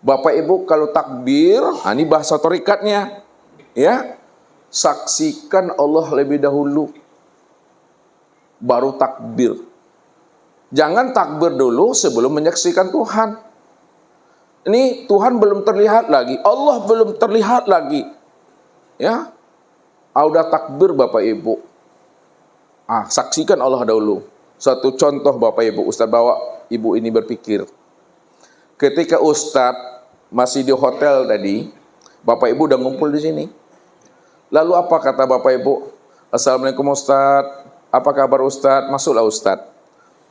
Bapak Ibu kalau takbir, ini bahasa torikatnya, ya, saksikan Allah lebih dahulu, baru takbir. Jangan takbir dulu sebelum menyaksikan Tuhan. Ini Tuhan belum terlihat lagi, Allah belum terlihat lagi, ya. Udah takbir Bapak Ibu. Saksikan Allah dahulu. Satu contoh Bapak Ibu, Ustaz bawa ibu ini berpikir. Ketika Ustaz masih di hotel tadi, Bapak Ibu udah ngumpul di sini. Lalu apa kata Bapak Ibu? Assalamualaikum Ustaz, apa kabar Ustaz? Masuklah Ustaz.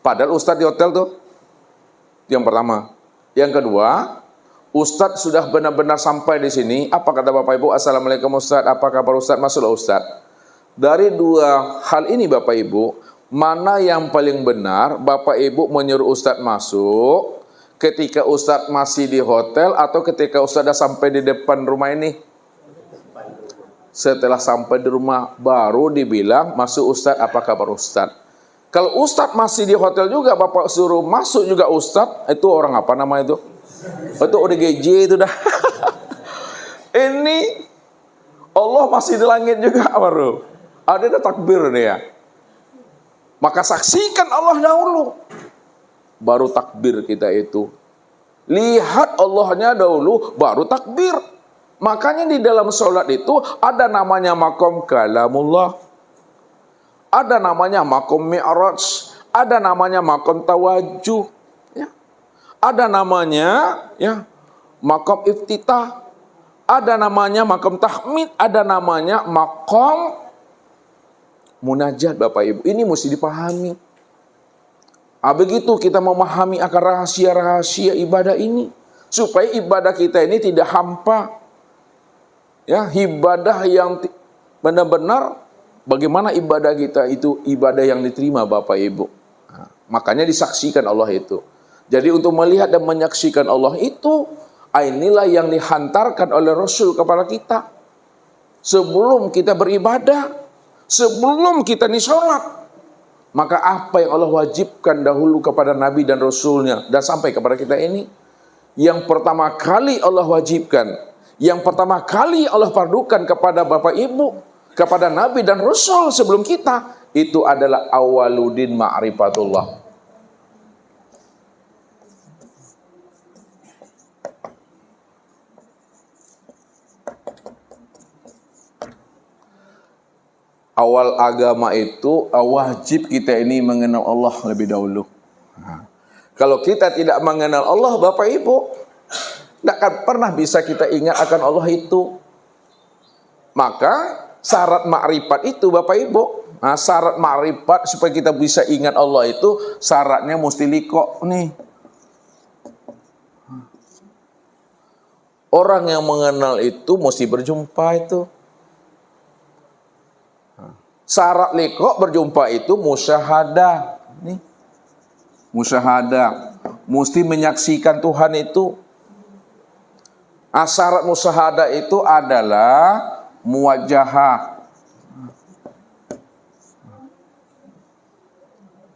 Padahal Ustaz di hotel tuh. Yang pertama. Yang kedua, Ustaz sudah benar-benar sampai di sini. Apa kata Bapak Ibu? Assalamualaikum Ustaz, apa kabar Ustaz? Masuklah Ustaz. Dari dua hal ini Bapak Ibu, mana yang paling benar? Bapak Ibu menyuruh Ustaz masuk ketika Ustaz masih di hotel atau ketika Ustaz sudah sampai di depan rumah ini? Setelah sampai di rumah baru dibilang, masuk Ustaz, apa kabar Ustaz? Kalau Ustaz masih di hotel juga, Bapak suruh masuk juga Ustaz, itu orang apa namanya itu? Itu ODGJ itu dah. Ini Allah masih di langit juga baru. Ada takbir nih ya. Maka saksikan Allah dahulu, baru takbir kita itu. Lihat Allahnya dahulu, baru takbir. Makanya di dalam sholat itu ada namanya makom kalamullah, ada namanya makom mi'raj, ada namanya makom tawajuh, ya. Ada namanya ya makom iftitah, ada namanya makom tahmid, ada namanya makom munajat Bapak Ibu. Ini mesti dipahami. Begitu kita memahami akan rahasia-rahasia ibadah ini, supaya ibadah kita ini tidak hampa. Ya, ibadah yang benar-benar bagaimana ibadah kita itu ibadah yang diterima Bapak Ibu. Makanya disaksikan Allah itu. Jadi untuk melihat dan menyaksikan Allah itu, inilah yang dihantarkan oleh Rasul kepada kita. Sebelum kita beribadah, sebelum kita sholat, maka apa yang Allah wajibkan dahulu kepada Nabi dan Rasulnya dan sampai kepada kita ini, yang pertama kali Allah wajibkan, yang pertama kali Allah fardukan kepada Bapak Ibu, kepada Nabi dan Rasul sebelum kita, itu adalah awaludin ma'rifatullah. Awal agama itu wajib kita ini mengenal Allah lebih dahulu. Kalau kita tidak mengenal Allah Bapak Ibu, tidak akan pernah bisa kita ingat akan Allah itu. Maka syarat makrifat itu Bapak Ibu, syarat makrifat supaya kita bisa ingat Allah itu syaratnya mesti liqa nih. Orang yang mengenal itu mesti berjumpa itu. Syarat liqa berjumpa itu musyahadah. Nih. Musyahadah, mesti menyaksikan Tuhan itu. Syarat musyahadah itu adalah muwajahah.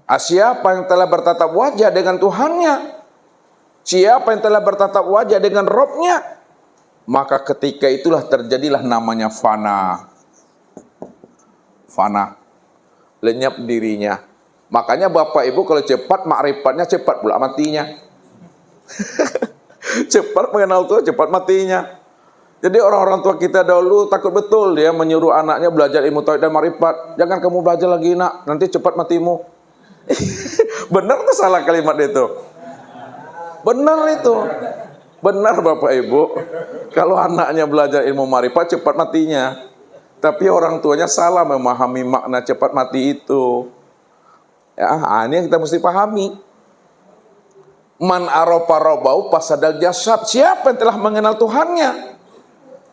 Siapa yang telah bertatap wajah dengan Tuhannya, siapa yang telah bertatap wajah dengan Robnya, maka ketika itulah terjadilah namanya fana. Fana, lenyap dirinya. Makanya Bapak Ibu kalau cepat makrifatnya, cepat pula matinya. Cepat mengenal Tuhan, cepat matinya. Jadi orang-orang tua kita dahulu takut betul dia menyuruh anaknya belajar ilmu tauhid dan makrifat. Jangan kamu belajar lagi nak, nanti cepat matimu. Benar atau salah kalimat itu? Benar itu. Benar Bapak Ibu. Kalau anaknya belajar ilmu makrifat, cepat matinya. Tapi orang tuanya salah memahami makna cepat mati itu. Ya, ini yang kita mesti pahami. Man arafa rabbau fasadal jasad. Siapa yang telah mengenal Tuhannya,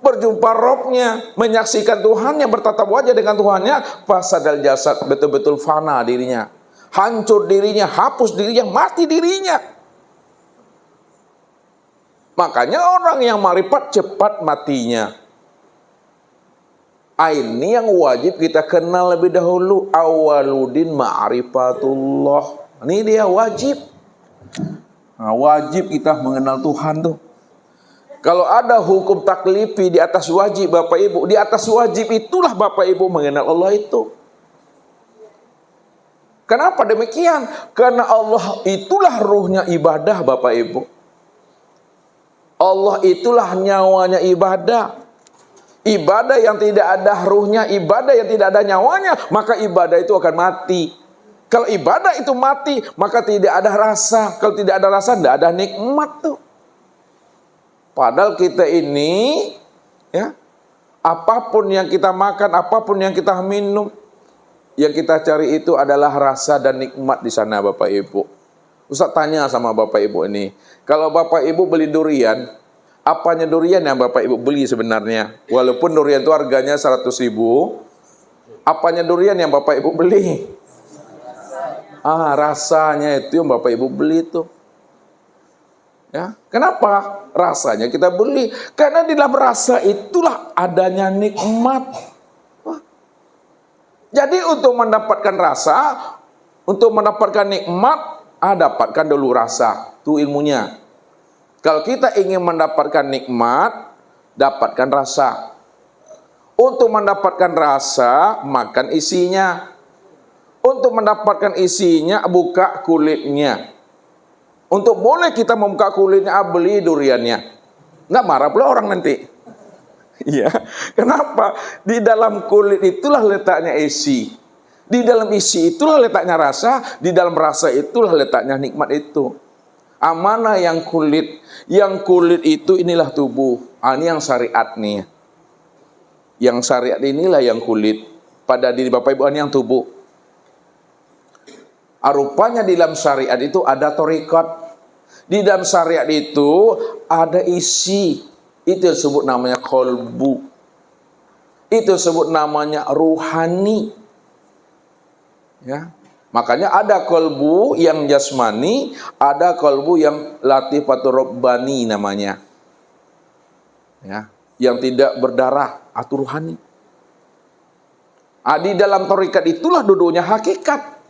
berjumpa Robnya, menyaksikan Tuhannya, bertatap wajah dengan Tuhannya, fasadal jasad, betul-betul fana dirinya, hancur dirinya, hapus dirinya, mati dirinya. Makanya orang yang marifat cepat matinya. Ini yang wajib kita kenal lebih dahulu. Awaludin ma'rifatullah. Ini dia wajib. Wajib kita mengenal Tuhan tuh. Kalau ada hukum taklifi di atas wajib Bapak Ibu, di atas wajib itulah Bapak Ibu mengenal Allah itu. Kenapa demikian? Karena Allah itulah ruhnya ibadah Bapak Ibu. Allah itulah nyawanya ibadah. Ibadah yang tidak ada ruhnya, ibadah yang tidak ada nyawanya, maka ibadah itu akan mati. Kalau ibadah itu mati, maka tidak ada rasa. Kalau tidak ada rasa, tidak ada nikmat tuh. Padahal kita ini, ya, apapun yang kita makan, apapun yang kita minum, yang kita cari itu adalah rasa dan nikmat di sana Bapak Ibu. Ustaz tanya sama Bapak Ibu ini, kalau Bapak Ibu beli durian, apanya durian yang Bapak Ibu beli sebenarnya? Walaupun durian itu harganya 100.000, apanya durian yang Bapak Ibu beli? Rasanya itu yang Bapak Ibu beli itu. Ya, kenapa rasanya kita beli? Karena di dalam rasa itulah adanya nikmat. Jadi untuk mendapatkan rasa, untuk mendapatkan nikmat, dapatkan dulu rasa. Itu ilmunya. Kalau kita ingin mendapatkan nikmat, dapatkan rasa. Untuk mendapatkan rasa, makan isinya. Untuk mendapatkan isinya, buka kulitnya. Untuk boleh kita membuka kulitnya, beli duriannya. Nggak marah pula orang nanti. Iya. Kenapa? Di dalam kulit itulah letaknya isi. Di dalam isi itulah letaknya rasa. Di dalam rasa itulah letaknya nikmat itu. Mana yang kulit? Yang kulit itu inilah tubuh. Ini yang syariat nih. Yang syariat inilah yang kulit. Pada diri Bapak Ibu ini yang tubuh. Rupanya di dalam syariat itu ada thariqat. Di dalam syariat itu ada isi. Itu disebut namanya qalbu. Itu disebut namanya ruhani. Ya. Makanya ada qalbu yang jasmani, ada qalbu yang latifatur rabbani namanya. Ya, yang tidak berdarah atau ruhani. Di dalam thariqat itulah duduknya hakikat.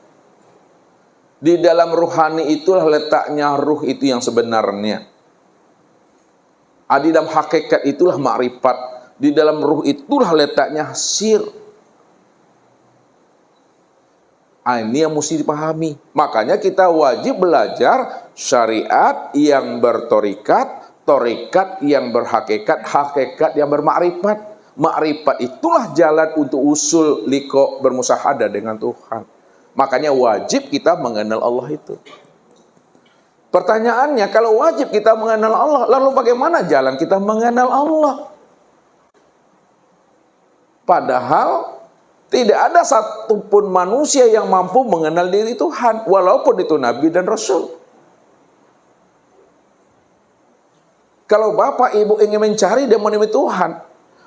Di dalam ruhani itulah letaknya ruh itu yang sebenarnya. Di dalam hakikat itulah makrifat. Di dalam ruh itulah letaknya sir. Ini yang mesti dipahami. Makanya kita wajib belajar syariat yang bertorikat, torikat yang berhakikat, hakikat yang bermakrifat. Makrifat itulah jalan untuk usul liqa bermusahadah dengan Tuhan. Makanya wajib kita mengenal Allah itu. Pertanyaannya, kalau wajib kita mengenal Allah, lalu bagaimana jalan kita mengenal Allah? Padahal tidak ada satupun manusia yang mampu mengenal diri Tuhan, walaupun itu Nabi dan Rasul. Kalau Bapak Ibu ingin mencari dan menemui Tuhan,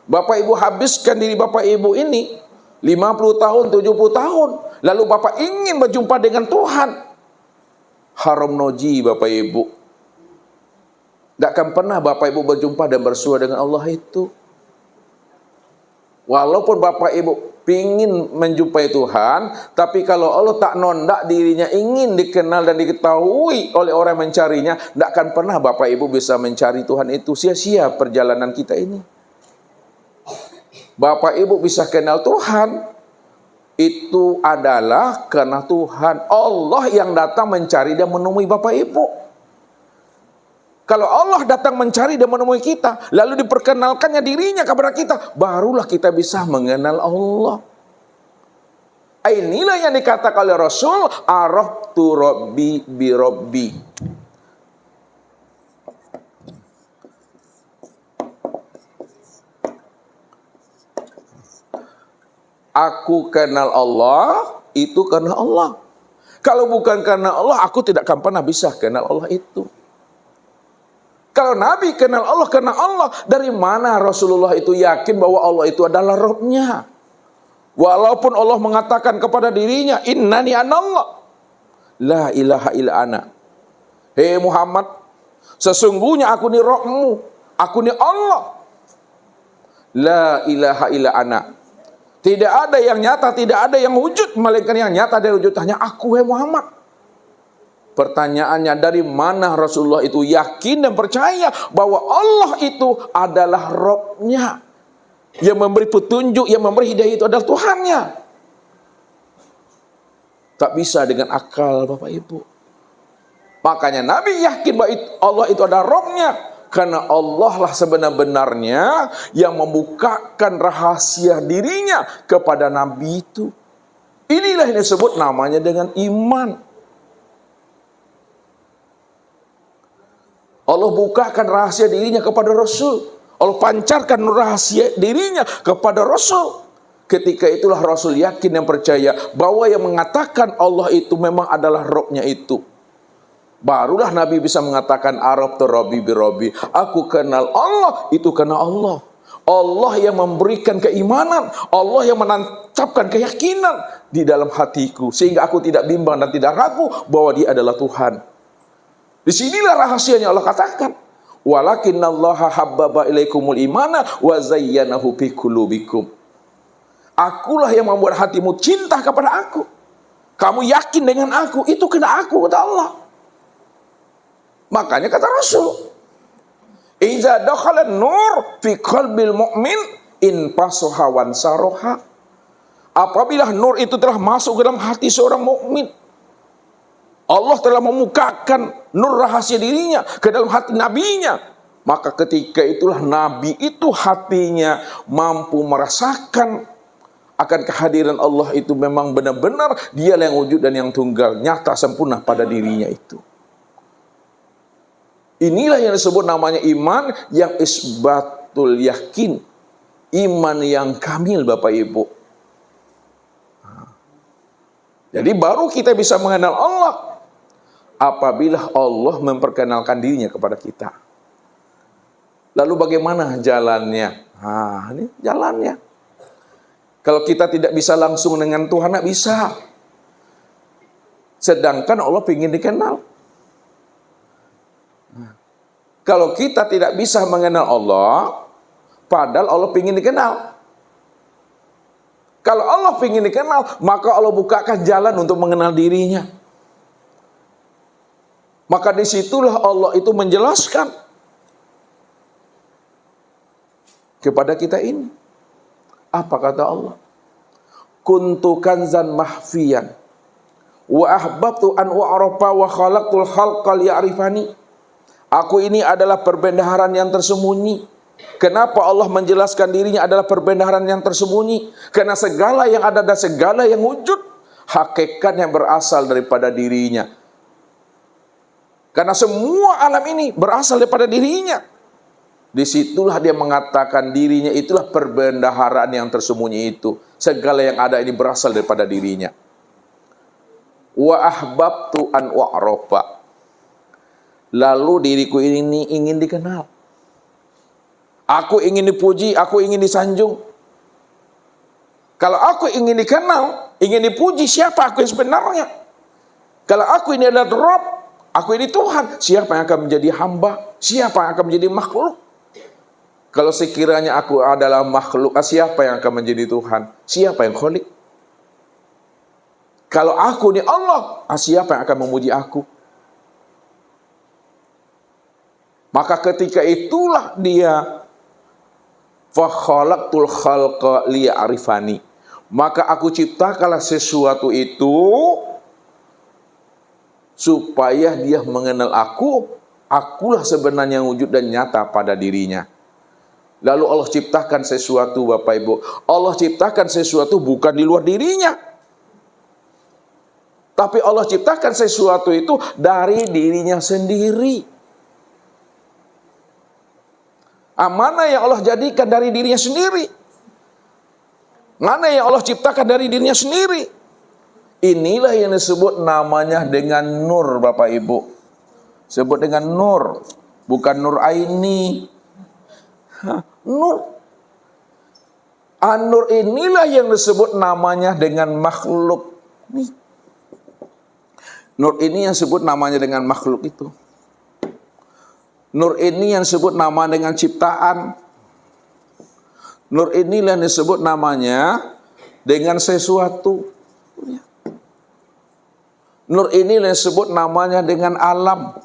Bapak Ibu habiskan diri Bapak Ibu ini 50 tahun, 70 tahun. Lalu Bapak ingin berjumpa dengan Tuhan. Haram noji Bapak Ibu. Tidak akan pernah Bapak Ibu berjumpa dan bersua dengan Allah itu. Walaupun Bapak Ibu ingin menjumpai Tuhan, tapi kalau Allah tak nondak dirinya ingin dikenal dan diketahui oleh orang yang mencarinya, tidak akan pernah Bapak Ibu bisa mencari Tuhan itu. Sia-sia perjalanan kita ini. Bapak Ibu bisa kenal Tuhan, itu adalah karena Tuhan. Allah yang datang mencari dan menemui Bapak Ibu. Kalau Allah datang mencari dan menemui kita, lalu diperkenalkannya dirinya kepada kita, barulah kita bisa mengenal Allah. Inilah yang dikatakan oleh Rasul, araftu rabbi bi rabbi. Aku kenal Allah, itu karena Allah. Kalau bukan karena Allah, aku tidak akan pernah bisa kenal Allah itu. Kalau Nabi kenal Allah karena Allah, dari mana Rasulullah itu yakin bahwa Allah itu adalah Rabb-Nya? Walaupun Allah mengatakan kepada dirinya, innani anallah, la ilaha illa ana. Hei Muhammad, sesungguhnya aku ni Rabb-Mu, aku ni Allah. La ilaha illa ana. Tidak ada yang nyata, tidak ada yang wujud, melainkan yang nyata dan wujud hanya aku, Muhammad. Pertanyaannya, dari mana Rasulullah itu yakin dan percaya bahwa Allah itu adalah Rabb-Nya, yang memberi petunjuk, yang memberi hidayah itu adalah Tuhannya. Tak bisa dengan akal, Bapak Ibu. Makanya Nabi yakin bahwa Allah itu adalah Rabb-Nya, karena Allah lah sebenar-benarnya yang membukakan rahasia dirinya kepada Nabi itu. Inilah yang disebut namanya dengan iman. Allah bukakan rahasia dirinya kepada Rasul. Allah pancarkan rahasia dirinya kepada Rasul. Ketika itulah Rasul yakin dan percaya bahwa yang mengatakan Allah itu memang adalah Rabb-Nya itu. Barulah Nabi bisa mengatakan Arabtu Rabbi bi Rabbi. Aku kenal Allah itu karena Allah. Allah yang memberikan keimanan, Allah yang menancapkan keyakinan di dalam hatiku sehingga aku tidak bimbang dan tidak ragu bahwa Dia adalah Tuhan. Disinilah rahasianya Allah katakan, walakinnallaha habbaba ilaikumul imana wa zayyanahu fi qulubikum. Akulah yang membuat hatimu cinta kepada aku. Kamu yakin dengan aku, itu kena aku, kata Allah. Makanya kata Rasul, iza dakhala nur fi qalbil mu'min in pasoha wan saroha. Apabila nur itu telah masuk ke dalam hati seorang mukmin, Allah telah memukakan nur rahasia dirinya ke dalam hati nabinya. Maka ketika itulah nabi itu hatinya mampu merasakan akan kehadiran Allah itu memang benar-benar Dialah yang wujud dan yang tunggal, nyata sempurna pada dirinya itu. Inilah yang disebut namanya iman yang isbatul yakin. Iman yang kamil, Bapak Ibu. Jadi baru kita bisa mengenal Allah apabila Allah memperkenalkan dirinya kepada kita. Lalu bagaimana jalannya? Ini jalannya. Kalau kita tidak bisa langsung dengan Tuhan, tidak bisa. Sedangkan Allah ingin dikenal. Kalau kita tidak bisa mengenal Allah, padahal Allah ingin dikenal. Kalau Allah ingin dikenal, maka Allah bukakan jalan untuk mengenal dirinya. Maka disitulah Allah itu menjelaskan kepada kita ini. Apa kata Allah? Kuntu kanzan mahfiyan wa ahbabtu an u'rafa wa khalaqtul khalqa liya'rifani. Aku ini adalah perbendaharaan yang tersembunyi. Kenapa Allah menjelaskan dirinya adalah perbendaharaan yang tersembunyi? Karena segala yang ada dan segala yang wujud, hakikatnya berasal daripada dirinya. Karena semua alam ini berasal daripada dirinya. Disitulah dia mengatakan dirinya itulah perbendaharaan yang tersembunyi itu. Segala yang ada ini berasal daripada dirinya. Wa ahbabtu an u'rafa. Lalu diriku ini ingin dikenal. Aku ingin dipuji, aku ingin disanjung. Kalau aku ingin dikenal, ingin dipuji, siapa aku yang sebenarnya? Kalau aku ini adalah Rabb, aku ini Tuhan, siapa yang akan menjadi hamba? Siapa yang akan menjadi makhluk? Kalau sekiranya aku adalah makhluk, siapa yang akan menjadi Tuhan? Siapa yang Khalik? Kalau aku ini Allah, siapa yang akan memuji aku? Maka ketika itulah dia fa khalaqtul khalqa liya'rifani. Maka aku ciptakanlah sesuatu itu supaya dia mengenal aku. Akulah sebenarnya yang wujud dan nyata pada dirinya. Lalu Allah ciptakan sesuatu, Bapak Ibu. Allah ciptakan sesuatu bukan di luar dirinya. Tapi Allah ciptakan sesuatu itu dari dirinya sendiri. Mana yang Allah jadikan dari dirinya sendiri? Mana yang Allah ciptakan dari dirinya sendiri? Inilah yang disebut namanya dengan nur, Bapak Ibu. Sebut dengan nur, bukan nur aini. Nur. Nur inilah yang disebut namanya dengan makhluk. Nur ini yang disebut namanya dengan makhluk itu. Nur ini yang disebut nama dengan ciptaan. Nur ini yang disebut namanya dengan sesuatu. Nur ini yang disebut namanya dengan alam.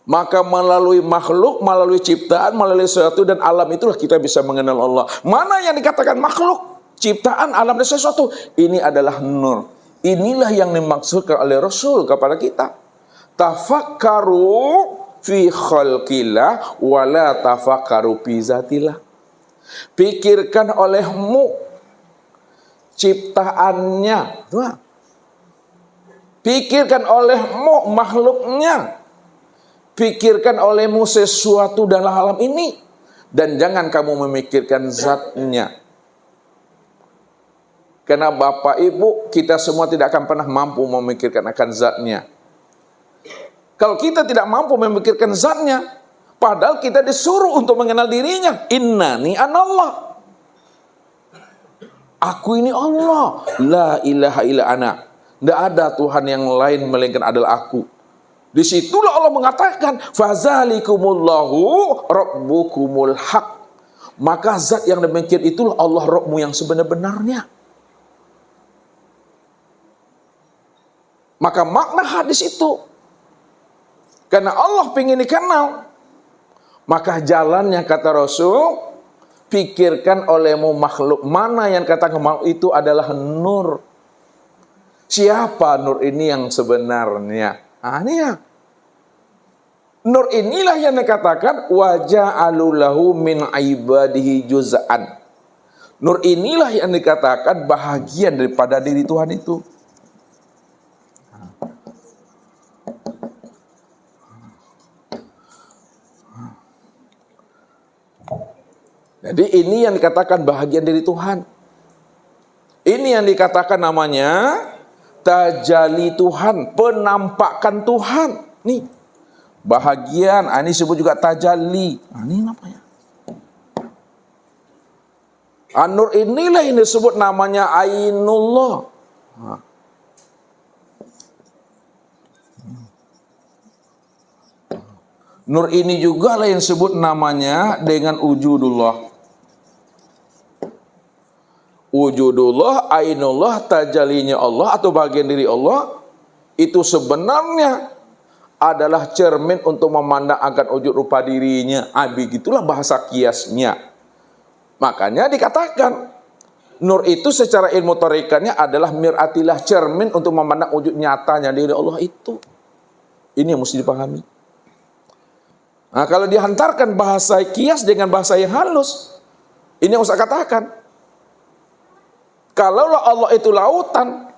Maka melalui makhluk, melalui ciptaan, melalui sesuatu dan alam itulah kita bisa mengenal Allah. Mana yang dikatakan makhluk, ciptaan, alam dan sesuatu, ini adalah nur. Inilah yang dimaksudkan oleh Rasul kepada kita. Tafakkaru fi khalqillah wa la tafakkaru fi zatillah. Pikirkan olehmu ciptaannya. Pikirkan olehmu makhluknya. Pikirkan olehmu sesuatu dalam alam ini. Dan jangan kamu memikirkan zatnya. Karena Bapak Ibu, kita semua tidak akan pernah mampu memikirkan akan zatnya. Kalau kita tidak mampu memikirkan zatnya, padahal kita disuruh untuk mengenal dirinya. Innani anallah. Aku ini Allah. La ilaha illa ana. Tidak ada Tuhan yang lain melainkan adalah aku. Disitulah Allah mengatakan, fazalikumullahu rabbukumul haq. Maka zat yang demikian itulah Allah Rabbmu yang sebenar-benarnya. Maka makna hadis itu, karena Allah ingin dikenal, maka jalannya kata Rasul, pikirkan olehmu makhluk mana yang katakan makhluk itu adalah nur. Siapa nur ini yang sebenarnya? Ini ya. Nur inilah yang dikatakan waja'alulahu min ibadihi juz'an. Nur inilah yang dikatakan bahagian daripada diri Tuhan itu. Jadi ini yang dikatakan bahagian dari Tuhan. Ini yang dikatakan namanya tajalli Tuhan, penampakan Tuhan. Nih, bahagian, ini disebut juga tajalli. Ini namanya. Nur inilah yang disebut namanya Ainullah. Nur ini juga lah yang disebut namanya dengan wujudullah. Wujudullah, ainullah, tajallinya Allah atau bagian diri Allah itu sebenarnya adalah cermin untuk memandang akan wujud rupa dirinya. Begitulah bahasa kiasnya. Makanya dikatakan nur itu secara ilmu tarikatnya adalah mir'atilah, cermin untuk memandang wujud nyatanya diri Allah itu. Ini yang mesti dipahami. Nah, kalau dihantarkan bahasa kias dengan bahasa yang halus, ini yang usah katakan. Kalaulah Allah itu lautan,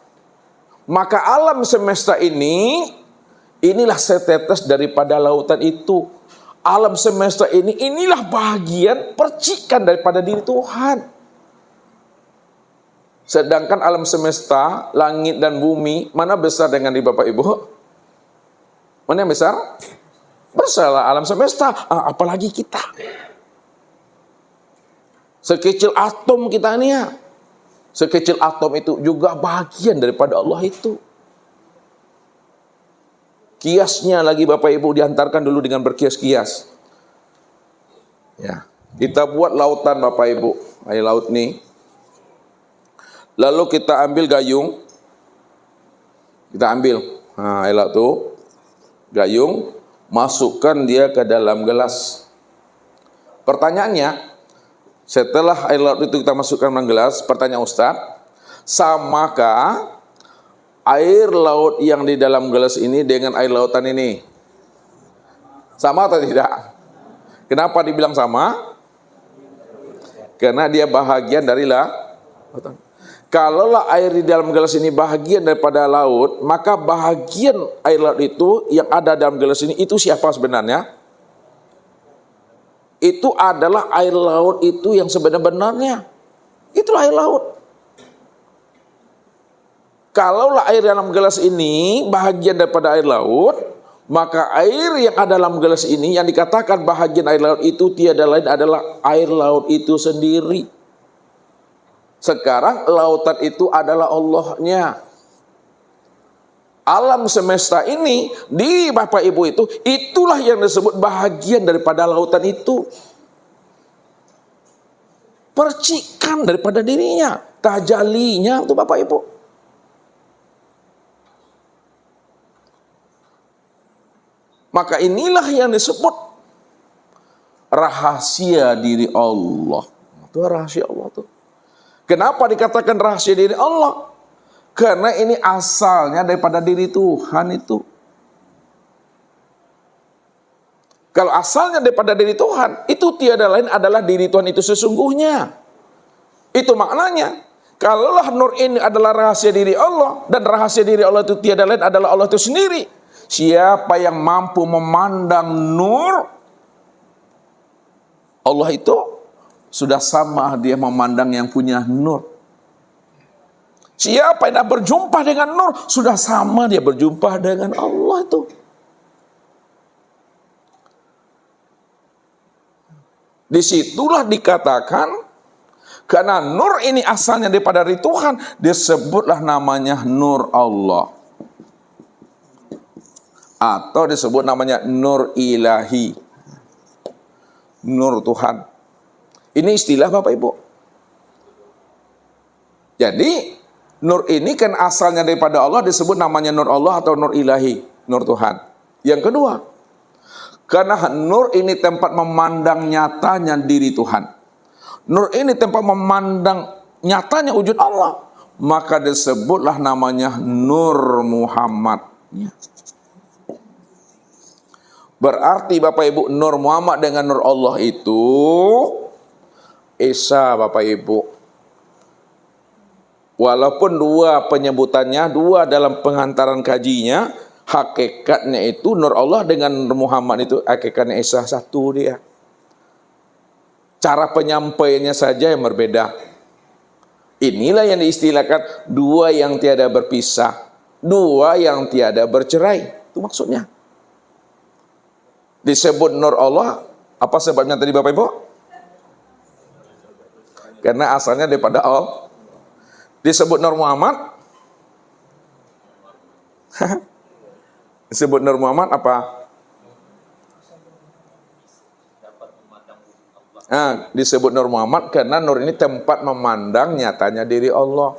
maka alam semesta ini, inilah setetes daripada lautan itu. Alam semesta ini, inilah bagian percikan daripada diri Tuhan. Sedangkan alam semesta, langit dan bumi, mana besar dengan di Bapak Ibu? Mana yang besar? Besarlah alam semesta, apalagi kita. Sekecil atom kita ini ya. Sekecil atom itu juga bagian daripada Allah itu. Kiasnya lagi Bapak Ibu diantarkan dulu dengan berkias-kias. Ya, kita buat lautan Bapak Ibu, air laut nih. Lalu kita ambil gayung. Kita ambil air laut tuh, gayung, masukkan dia ke dalam gelas. Pertanyaannya, setelah air laut itu kita masukkan dalam gelas, pertanyaan Ustaz, samakah air laut yang di dalam gelas ini dengan air lautan ini? Sama atau tidak? Kenapa dibilang sama? Karena dia bahagian dari lautan. Kalaulah air di dalam gelas ini bahagian daripada laut, maka bahagian air laut itu yang ada dalam gelas ini itu siapa sebenarnya? Itu adalah air laut itu yang sebenarnya. Itulah air laut. Kalaulah air dalam gelas ini bahagian daripada air laut, maka air yang ada dalam gelas ini yang dikatakan bahagian air laut itu tiada lain adalah air laut itu sendiri. Sekarang lautan itu adalah Allahnya. Alam semesta ini di Bapak Ibu itu, itulah yang disebut bahagian daripada lautan itu. Percikan daripada dirinya, tajalinya itu Bapak Ibu. Maka inilah yang disebut rahasia diri Allah. Itu rahasia Allah tuh. Kenapa dikatakan rahasia diri Allah? Karena ini asalnya daripada diri Tuhan itu. Kalau asalnya daripada diri Tuhan, itu tiada lain adalah diri Tuhan itu sesungguhnya. Itu maknanya. Kalaulah nur ini adalah rahasia diri Allah, dan rahasia diri Allah itu tiada lain adalah Allah itu sendiri. Siapa yang mampu memandang nur Allah itu, sudah sama dia memandang yang punya nur. Siapa yang berjumpa dengan nur, sudah sama dia berjumpa dengan Allah itu. Disitulah dikatakan, karena nur ini asalnya daripada dari Tuhan, disebutlah namanya nur Allah. Atau disebut namanya nur ilahi. Nur Tuhan. Ini istilah Bapak Ibu. Jadi, nur ini kan asalnya daripada Allah, disebut namanya nur Allah atau nur ilahi, nur Tuhan. Yang kedua, karena nur ini tempat memandang nyatanya diri Tuhan. Nur ini tempat memandang nyatanya wujud Allah. Maka disebutlah namanya Nur Muhammad. Berarti Bapak Ibu, Nur Muhammad dengan Nur Allah itu Esa Bapak Ibu. Walaupun dua penyebutannya, dua dalam penghantaran kajinya, hakikatnya itu Nur Allah dengan Nur Muhammad itu hakikatnya Esa satu dia. Cara penyampaiannya saja yang berbeda. Inilah yang diistilahkan dua yang tiada berpisah, dua yang tiada bercerai. Itu maksudnya. Disebut Nur Allah, apa sebabnya tadi Bapak Ibu? Karena asalnya daripada Allah. Disebut Nur Muhammad. Disebut Nur Muhammad apa? Disebut Nur Muhammad karena Nur ini tempat memandang nyatanya diri Allah.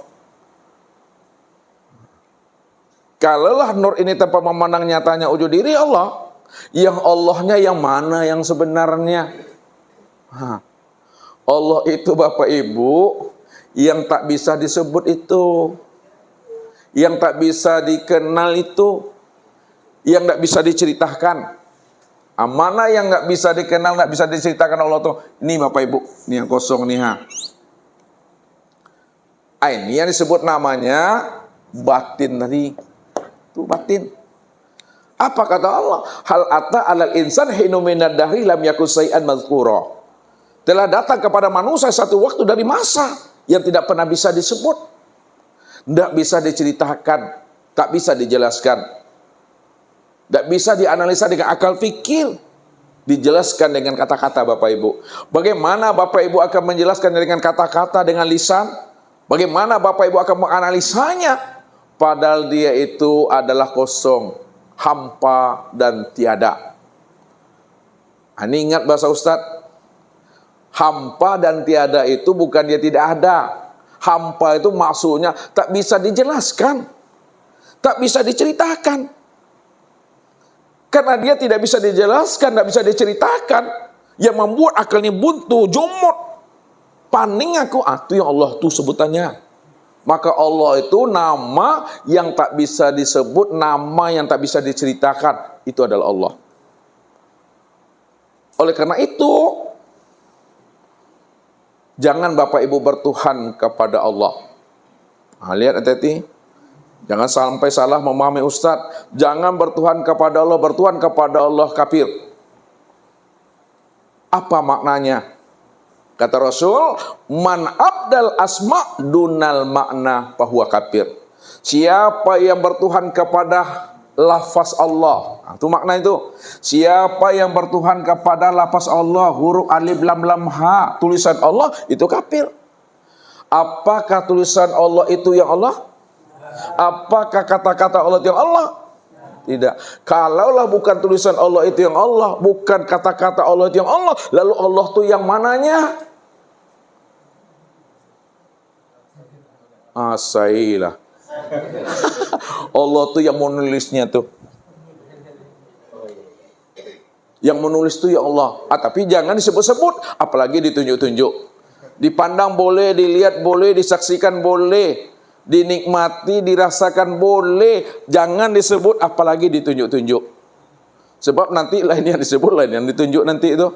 Kalaulah Nur ini tempat memandang nyatanya wujud diri Allah, yang Allahnya yang mana yang sebenarnya? Allah itu Bapak Ibu yang tak bisa disebut itu, yang tak bisa dikenal itu, yang tak bisa diceritakan. Mana yang nggak bisa dikenal, nggak bisa diceritakan Allah tuh? Ini Bapak Ibu, ini yang kosong nih ini yang disebut namanya batin tadi. Itu batin. Apa kata Allah? Hal ata alal insan hinu minad dahri lam yakun syai'an mazkura. Telah datang kepada manusia satu waktu dari masa yang tidak pernah bisa disebut, tidak bisa diceritakan, tak bisa dijelaskan, tidak bisa dianalisa dengan akal fikir, dijelaskan dengan kata-kata Bapak Ibu. Bagaimana Bapak Ibu akan menjelaskan dengan kata-kata, dengan lisan? Bagaimana Bapak Ibu akan menganalisanya? Padahal dia itu adalah kosong, hampa dan tiada. Ini ingat bahasa Ustadz. Hampa dan tiada itu bukan dia tidak ada. Hampa itu maksudnya tak bisa dijelaskan, tak bisa diceritakan. Karena dia tidak bisa dijelaskan, tak bisa diceritakan, yang membuat akalnya buntu, jumut, paning aku, itu yang Allah itu sebutannya. Maka Allah itu nama yang tak bisa disebut, nama yang tak bisa diceritakan, itu adalah Allah. Oleh karena itu, jangan Bapak Ibu bertuhan kepada Allah. Lihat hati-hati. Jangan sampai salah memahami Ustadz. Jangan bertuhan kepada Allah. Bertuhan kepada Allah kafir. Apa maknanya? Kata Rasul, man abdal asma dunal makna fahuwa kafir. Siapa yang bertuhan kepada lafaz Allah, itu makna itu. Siapa yang bertuhan kepada lafaz Allah, huruf alif lam lam ha, tulisan Allah, itu kafir. Apakah tulisan Allah itu yang Allah? Apakah kata-kata Allah itu yang Allah? Tidak. Kalaulah bukan tulisan Allah itu yang Allah, bukan kata-kata Allah itu yang Allah, lalu Allah itu yang mananya? Asailah. Allah tuh yang menulisnya tuh. Yang menulis tuh ya Allah. Tapi jangan disebut-sebut, apalagi ditunjuk-tunjuk. Dipandang boleh, dilihat boleh, disaksikan boleh, dinikmati, dirasakan boleh. Jangan disebut, apalagi ditunjuk-tunjuk. Sebab nanti lain yang disebut, lain yang ditunjuk nanti itu.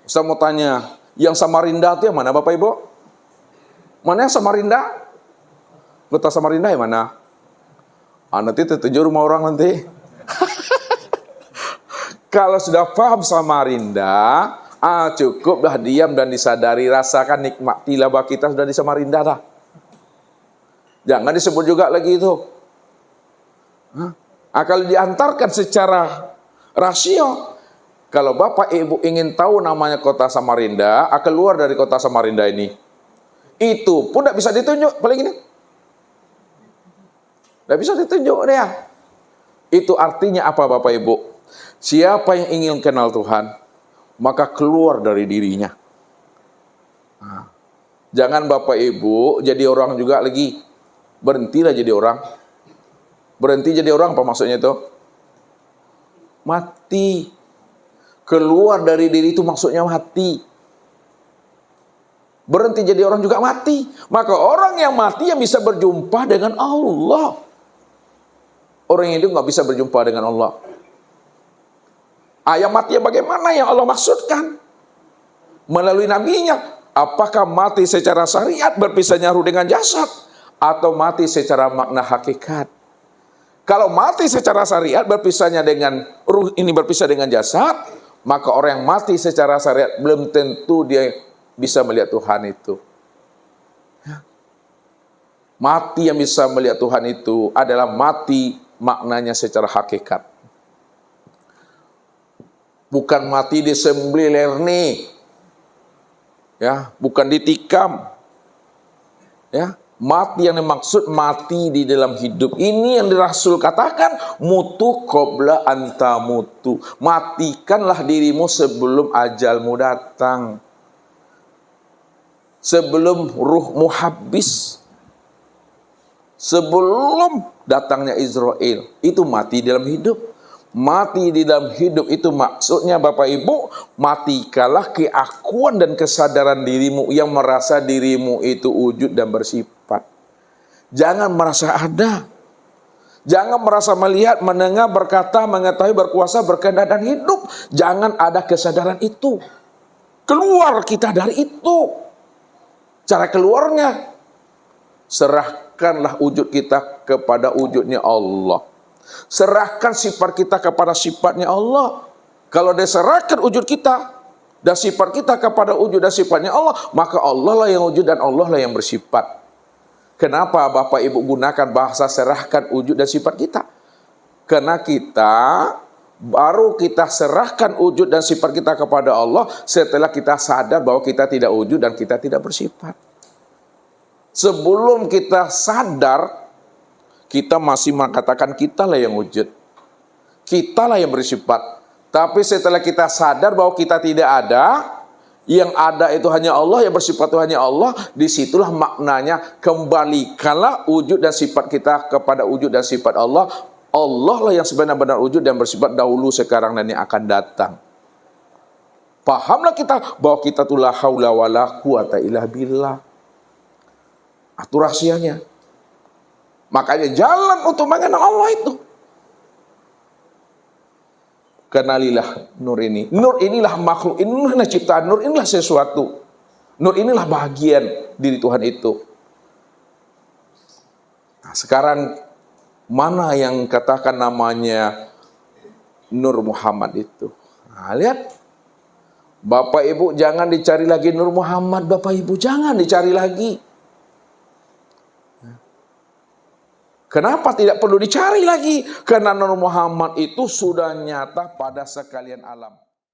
Saya mau tanya, yang Samarinda itu yang mana Bapak Ibu? Mana yang Samarinda? Kota Samarinda yang mana? Nanti tertunjuk rumah orang nanti. Kalau sudah paham Samarinda, cukuplah diam dan disadari, rasakan nikmatilah bahwa kita sudah di Samarinda dah. Jangan disebut juga lagi itu. Kalau diantarkan secara rasio, kalau Bapak Ibu ingin tahu namanya kota Samarinda, keluar dari kota Samarinda ini. Itu pun tidak bisa ditunjuk, paling ini. Tidak bisa ditunjuk dia. Itu artinya apa Bapak Ibu? Siapa yang ingin kenal Tuhan, maka keluar dari dirinya. Jangan Bapak Ibu jadi orang juga lagi. Berhentilah jadi orang. Berhenti jadi orang, apa maksudnya itu? Mati. Keluar dari diri itu maksudnya mati. Berhenti jadi orang juga mati. Maka orang yang mati yang bisa berjumpa dengan Allah. Orang yang hidup nggak bisa berjumpa dengan Allah. Yang mati bagaimana yang Allah maksudkan? Melalui nabinya. Apakah mati secara syariat berpisahnya ruh dengan jasad? Atau mati secara makna hakikat? Kalau mati secara syariat berpisahnya dengan ruh ini berpisah dengan jasad, maka orang yang mati secara syariat belum tentu dia bisa melihat Tuhan itu. Mati yang bisa melihat Tuhan itu adalah mati maknanya secara hakikat. Bukan mati disembelih lerni, ya, bukan ditikam, ya. Mati yang dimaksud mati di dalam hidup. Ini yang Rasul katakan, mutu qabla anta mutu. Matikanlah dirimu sebelum ajalmu datang. Sebelum ruhmu habis. Sebelum datangnya Israel. Itu mati dalam hidup. Mati di dalam hidup itu maksudnya Bapak Ibu, matikalah keakuan dan kesadaran dirimu yang merasa dirimu itu wujud dan bersifat. Jangan merasa ada. Jangan merasa melihat, mendengar, berkata, mengetahui, berkuasa, berkehendak dan hidup. Jangan ada kesadaran itu. Keluar kita dari itu. Cara keluarnya, serahkanlah wujud kita kepada wujudnya Allah. Serahkan sifat kita kepada sifatnya Allah. Kalau diserahkan wujud kita dan sifat kita kepada wujud dan sifatnya Allah, maka Allah lah yang wujud dan Allah lah yang bersifat. Kenapa Bapak Ibu gunakan bahasa serahkan wujud dan sifat kita? Karena baru kita serahkan wujud dan sifat kita kepada Allah setelah kita sadar bahwa kita tidak wujud dan kita tidak bersifat. Sebelum kita sadar, kita masih mengatakan kita lah yang wujud. Kita lah yang bersifat. Tapi setelah kita sadar bahwa kita tidak ada, yang ada itu hanya Allah, yang bersifat itu hanya Allah, disitulah maknanya kembalikanlah wujud dan sifat kita kepada wujud dan sifat Allah. Allah lah yang sebenar-benar wujud dan bersifat dahulu, sekarang, dan yang akan datang. Pahamlah kita bahwa kita tu la haula wala quwata illa billah. Itu rahasianya. Makanya jalan untuk mengenal Allah itu. Kenalilah nur ini. Nur inilah makhluk, inilah ciptaan, nur inilah sesuatu. Nur inilah bagian diri Tuhan itu. Nah, sekarang mana yang katakan namanya Nur Muhammad itu? Nah, lihat. Bapak Ibu jangan dicari lagi Nur Muhammad, Bapak Ibu jangan dicari lagi. Kenapa tidak perlu dicari lagi? Karena Nur Muhammad itu sudah nyata pada sekalian alam.